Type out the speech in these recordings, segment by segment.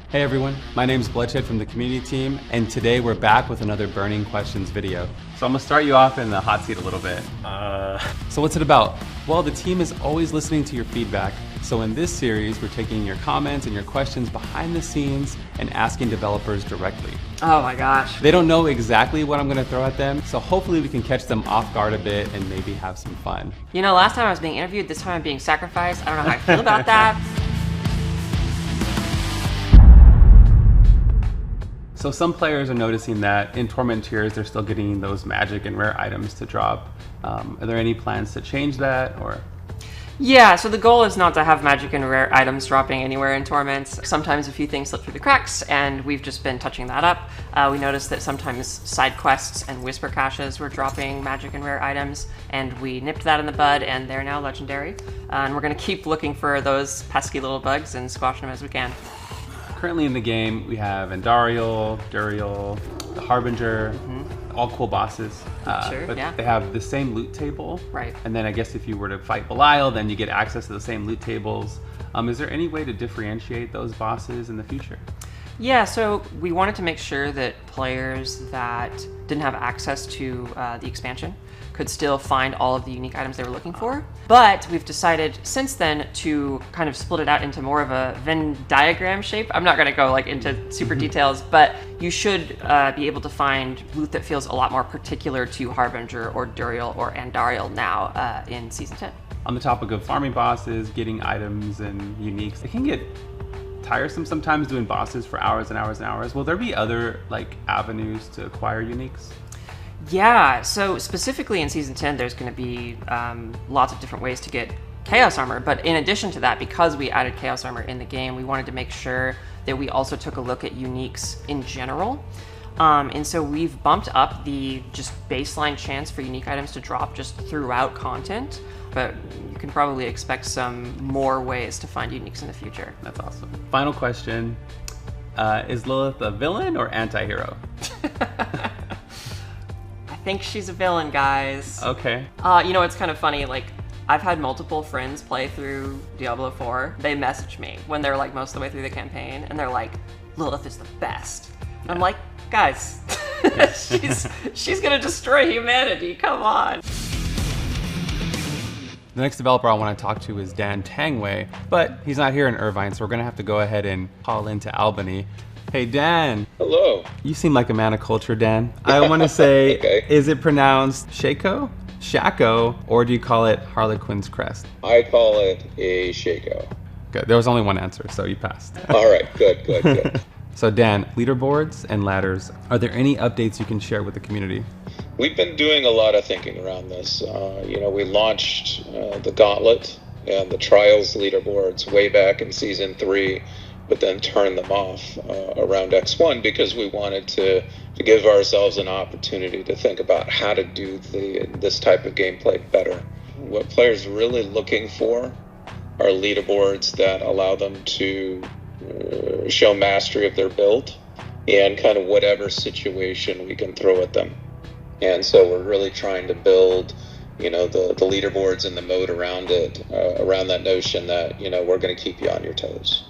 Hey everyone, my name's Bloodshed from the community team, and today we're back with another Burning Questions video. So I'm gonna start you off in the hot seat a little bit. So what's it about? Well, the team is always listening to your feedback. So in this series, we're taking your comments and your questions behind the scenes and asking developers directly. Oh my gosh. They don't know exactly what I'm gonna throw at them, so hopefully we can catch them off guard a bit and maybe have some fun. You know, last time I was being interviewed, this time I'm being sacrificed. I don't know how I feel about that. So some players are noticing that in Torment tiers, they're still getting those magic and rare items to drop. Are there any plans to change that, or? Yeah, so the goal is not to have magic and rare items dropping anywhere in Torments. Sometimes a few things slip through the cracks, and we've just been touching that up. We noticed that sometimes side quests and whisper caches were dropping magic and rare items, and we nipped that in the bud, and they're now legendary. And we're gonna keep looking for those pesky little bugs and squashing them as we can. Currently in the game, we have Andariel, Duriel, the Harbinger, all cool bosses. Sure, but yeah. They have the same loot table. Right. And then I guess if you were to fight Belial, then you get access to the same loot tables. Is there any way to differentiate those bosses in the future? Yeah, so we wanted to make sure that players that didn't have access to the expansion could still find all of the unique items they were looking for. But we've decided since then to kind of split it out into more of a Venn diagram shape. I'm not gonna go like into super details, but you should be able to find loot that feels a lot more particular to Harbinger or Duriel or Andariel now in Season 10. On the topic of farming bosses, getting items and uniques, it can get tiresome sometimes doing bosses for hours and hours and hours. Will there be other like avenues to acquire uniques? Yeah, so specifically in Season 10, there's going to be lots of different ways to get Chaos Armor, but in addition to that, because we added Chaos Armor in the game, we wanted to make sure that we also took a look at uniques in general. And so we've bumped up the just baseline chance for unique items to drop just throughout content, but you can probably expect some more ways to find uniques in the future. That's awesome. Final question, is Lilith a villain or anti-hero? I think she's a villain, guys. Okay. You know, it's kind of funny, like, I've had multiple friends play through Diablo IV. They message me when they're like most of the way through the campaign, and they're like, Lilith is the best. Yeah. I'm like, guys, she's gonna destroy humanity, come on. The next developer I want to talk to is Dan Tanguay, but he's not here in Irvine, so we're gonna have to go ahead and call into Albany. Hey, Dan. Hello. You seem like a man of culture, Dan. I want to say, Okay. Is it pronounced Shaco, Shaco, or do you call it Harlequin's Crest? I call it a Shaco. Good. There was only one answer, so you passed. All right, good. So Dan, leaderboards and ladders, are there any updates you can share with the community? We've been doing a lot of thinking around this. We launched the Gauntlet and the Trials leaderboards way back in Season 3, but then turned them off around X1 because we wanted to give ourselves an opportunity to think about how to do this type of gameplay better. What players are really looking for are leaderboards that allow them to show mastery of their build and kind of whatever situation we can throw at them. And so we're really trying to build, the leaderboards and the mode around it, around that notion that, we're going to keep you on your toes.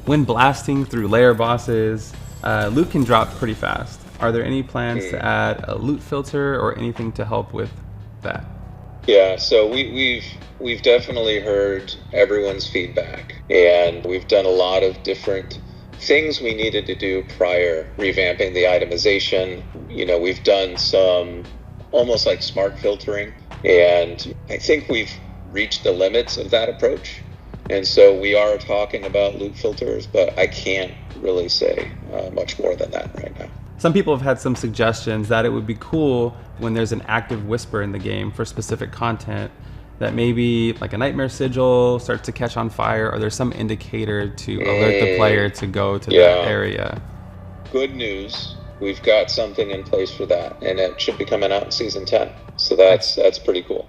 When blasting through layer bosses, loot can drop pretty fast. Are there any plans to add a loot filter or anything to help with that? Yeah, so we've definitely heard everyone's feedback, and we've done a lot of different things we needed to do prior, revamping the itemization. We've done some almost like smart filtering, and I think we've reached the limits of that approach. And so we are talking about loot filters, but I can't really say much more than that right now. Some people have had some suggestions that it would be cool when there's an active whisper in the game for specific content, that maybe like a nightmare sigil starts to catch on fire, or there's some indicator to alert the player to go to that area. Good news, we've got something in place for that, and it should be coming out in Season 10. So that's pretty cool.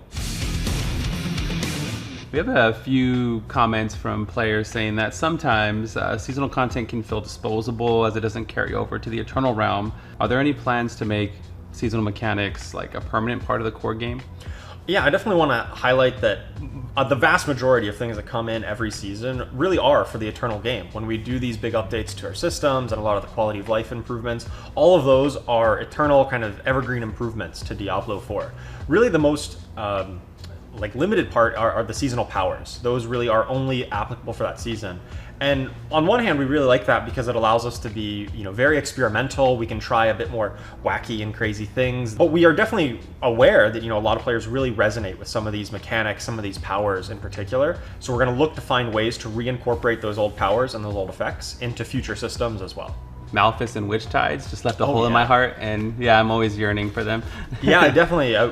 We have a few comments from players saying that sometimes seasonal content can feel disposable as it doesn't carry over to the Eternal Realm. Are there any plans to make seasonal mechanics like a permanent part of the core game? Yeah, I definitely want to highlight that the vast majority of things that come in every season really are for the eternal game. When we do these big updates to our systems and a lot of the quality of life improvements, all of those are eternal kind of evergreen improvements to Diablo 4. Really the most limited part are the seasonal powers. Those really are only applicable for that season. And on one hand, we really like that because it allows us to be, very experimental. We can try a bit more wacky and crazy things. But we are definitely aware that, a lot of players really resonate with some of these mechanics, some of these powers in particular. So we're going to look to find ways to reincorporate those old powers and those old effects into future systems as well. Malphas and Witch Tides just left a hole in my heart, and yeah, I'm always yearning for them. Yeah, we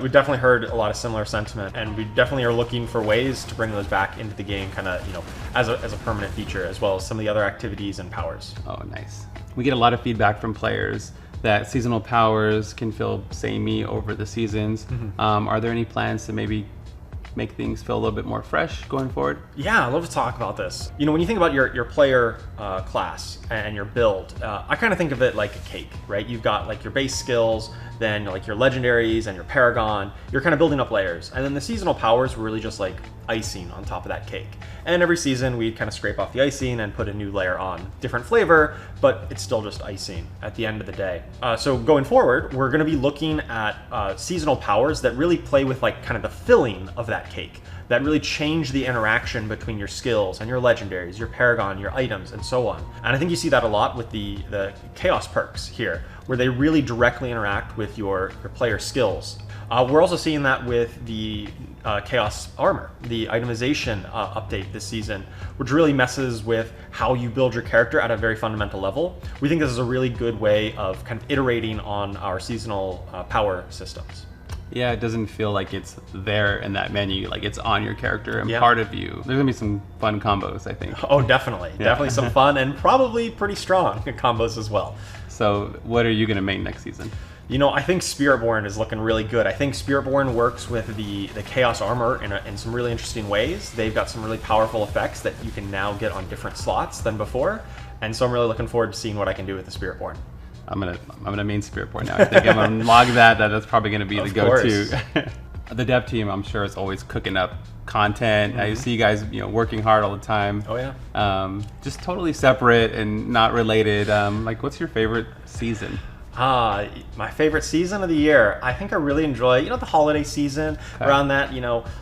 definitely heard a lot of similar sentiment, and we definitely are looking for ways to bring those back into the game, kind of, as a permanent feature, as well as some of the other activities and powers. Oh, nice. We get a lot of feedback from players that seasonal powers can feel samey over the seasons. Are there any plans to maybe make things feel a little bit more fresh going forward? Yeah, I'd love to talk about this. When you think about your player class and your build, I kind of think of it like a cake, right? You've got like your base skills, then like your legendaries and your paragon. You're kind of building up layers. And then the seasonal powers were really just like icing on top of that cake. And every season we'd kind of scrape off the icing and put a new layer on. Different flavor, but it's still just icing at the end of the day. So going forward, we're going to be looking at seasonal powers that really play with like kind of the filling of that cake, that really change the interaction between your skills and your legendaries, your paragon, your items, and so on. And I think you see that a lot with the Chaos perks here, where they really directly interact with your player skills. We're also seeing that with the Chaos armor, the itemization update this season, which really messes with how you build your character at a very fundamental level. We think this is a really good way of kind of iterating on our seasonal power systems. Yeah, it doesn't feel like it's there in that menu, like it's on your character and part of you. There's gonna be some fun combos, I think. Oh, definitely. Definitely some fun and probably pretty strong combos as well. So what are you gonna make next season? I think Spiritborn is looking really good. I think Spiritborn works with the Chaos armor in some really interesting ways. They've got some really powerful effects that you can now get on different slots than before. And so I'm really looking forward to seeing what I can do with the Spiritborn. I'm gonna main Spiritborn now. I think I'm gonna log that's probably gonna be the go-to. The dev team, I'm sure, is always cooking up content. I see you guys, working hard all the time. Oh yeah. Just totally separate and not related. What's your favorite season? My favorite season of the year. I think I really enjoy, the holiday season, around that,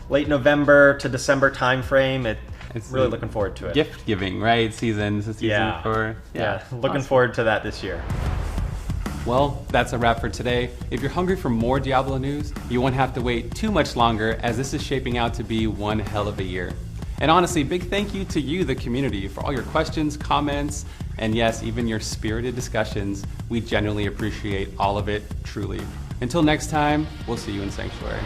late November to December time frame. It's really looking forward to it. Gift giving, right? Season for looking awesome. Forward to that this year. Well, that's a wrap for today. If you're hungry for more Diablo news, you won't have to wait too much longer, as this is shaping out to be one hell of a year. And honestly, big thank you to you, the community, for all your questions, comments, and yes, even your spirited discussions. We genuinely appreciate all of it, truly. Until next time, we'll see you in Sanctuary.